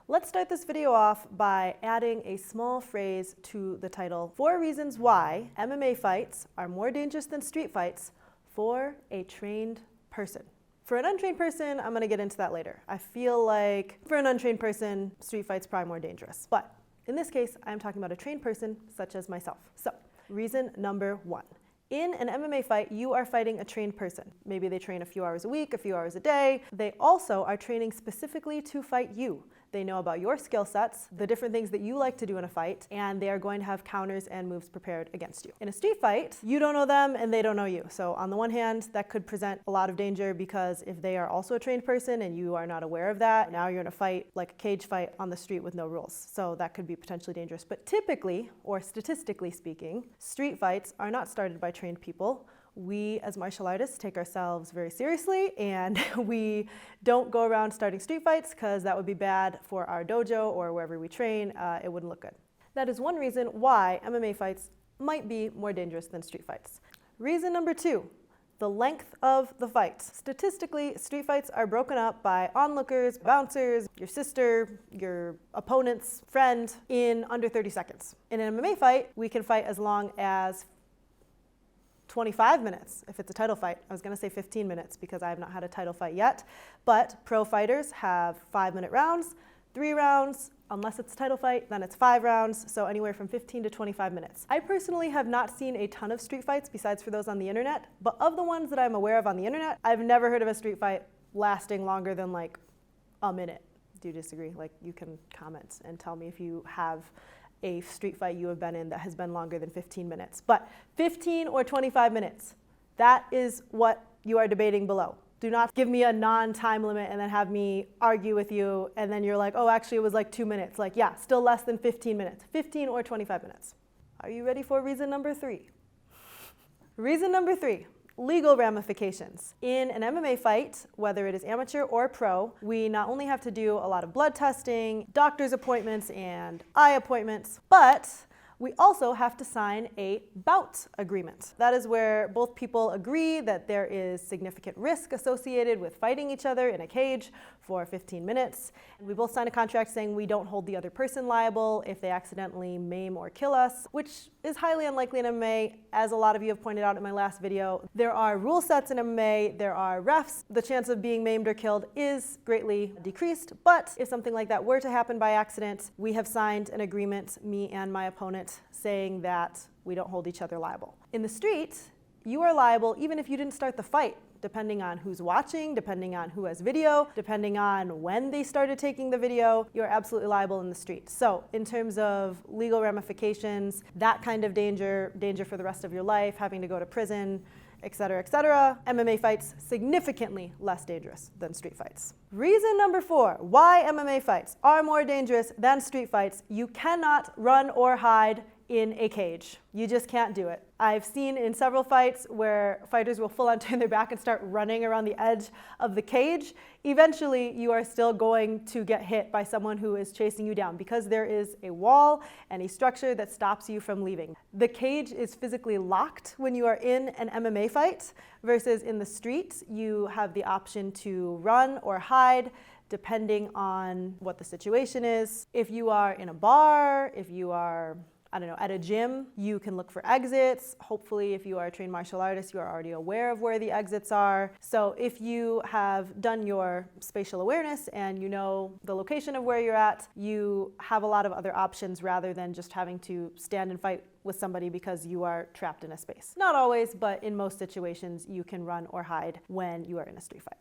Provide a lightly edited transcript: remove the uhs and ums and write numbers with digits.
Let's start this video off by adding a small phrase to the title. 4 reasons why MMA fights are more dangerous than street fights for a trained person. For an untrained person, I'm going to get into that later. I feel like for an untrained person, street fight's probably more dangerous. But in this case, I'm talking about a trained person such as myself. So, reason number 1. In an MMA fight, you are fighting a trained person. Maybe they train a few hours a week, a few hours a day. They also are training specifically to fight you. They know about your skill sets, the different things that you like to do in a fight, and they are going to have counters and moves prepared against you. In a street fight, you don't know them and they don't know you. So on the one hand, that could present a lot of danger because if they are also a trained person and you are not aware of that, now you're in a fight like a cage fight on the street with no rules. So that could be potentially dangerous. But typically, or statistically speaking, street fights are not started by trained people. We as martial artists take ourselves very seriously and we don't go around starting street fights because that would be bad for our dojo or wherever we train. It wouldn't look good. That is one reason why MMA fights might be more dangerous than street fights. Reason number 2, the length of the fight. Statistically, street fights are broken up by onlookers, bouncers, your sister, your opponent's friend in under 30 seconds. In an MMA fight, we can fight as long as 25 minutes if it's a title fight. I was going to say 15 minutes because I have not had a title fight yet, but pro fighters have 5-minute rounds, 3 rounds, unless it's a title fight, then it's 5 rounds, so anywhere from 15 to 25 minutes. I personally have not seen a ton of street fights besides for those on the internet, but of the ones that I'm aware of on the internet, I've never heard of a street fight lasting longer than like a minute. Do you disagree? Like, you can comment and tell me if you have a street fight you have been in that has been longer than 15 minutes. But 15 or 25 minutes, that is what you are debating below. Do not give me a non-time limit and then have me argue with you and then you're like, oh, actually it was like 2 minutes. Like, yeah, still less than 15 minutes. 15 or 25 minutes. Are you ready for reason number 3? Reason number 3. Legal ramifications. In an MMA fight, whether it is amateur or pro, we not only have to do a lot of blood testing, doctor's appointments, and eye appointments, but we also have to sign a bout agreement. That is where both people agree that there is significant risk associated with fighting each other in a cage for 15 minutes. We both sign a contract saying we don't hold the other person liable if they accidentally maim or kill us, which is highly unlikely in MMA, as a lot of you have pointed out in my last video. There are rule sets in MMA, there are refs. The chance of being maimed or killed is greatly decreased, but if something like that were to happen by accident, we have signed an agreement, me and my opponent, saying that we don't hold each other liable. In the street, you are liable even if you didn't start the fight, depending on who's watching, depending on who has video, depending on when they started taking the video, you're absolutely liable in the street. So in terms of legal ramifications, that kind of danger for the rest of your life, having to go to prison, etc., MMA fights significantly less dangerous than street fights. Reason number 4, why MMA fights are more dangerous than street fights: you cannot run or hide in a cage. You just can't do it. I've seen in several fights where fighters will full on turn their back and start running around the edge of the cage. Eventually, you are still going to get hit by someone who is chasing you down because there is a wall and a structure that stops you from leaving. The cage is physically locked when you are in an MMA fight versus in the street, you have the option to run or hide depending on what the situation is. If you are in a bar, if you are at a gym, you can look for exits. Hopefully, if you are a trained martial artist, you are already aware of where the exits are. So if you have done your spatial awareness and you know the location of where you're at, you have a lot of other options rather than just having to stand and fight with somebody because you are trapped in a space. Not always, but in most situations, you can run or hide when you are in a street fight.